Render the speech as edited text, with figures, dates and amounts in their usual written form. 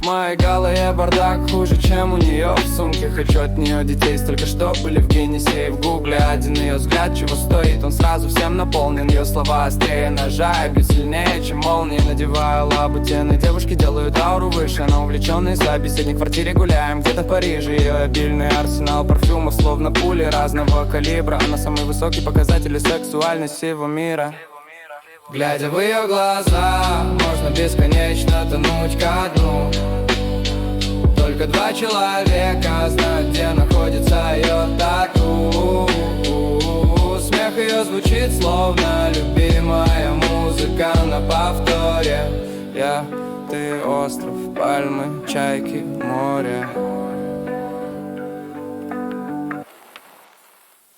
В моей голове бардак хуже, чем у нее в сумке. Хочу от нее детей столько, что были в Гиннесе и в Гугле. Один ее взгляд чего стоит, он сразу всем наполнен. Ее слова острее ножа и бьют сильнее, чем молнии. Надеваю лабутены, девушки делают ауру выше. Она увлеченная, из соседней квартире гуляем где-то в Париже. Ее обильный арсенал парфюмов, словно пули разного калибра. Она самый высокий показатель сексуальности всего мира. Глядя в ее глаза, можно бесконечно тонуть ко дну. Только два человека знают, где находится ее тату. Смех ее звучит словно любимая музыка на повторе. Я, ты, остров, пальмы, чайки, море.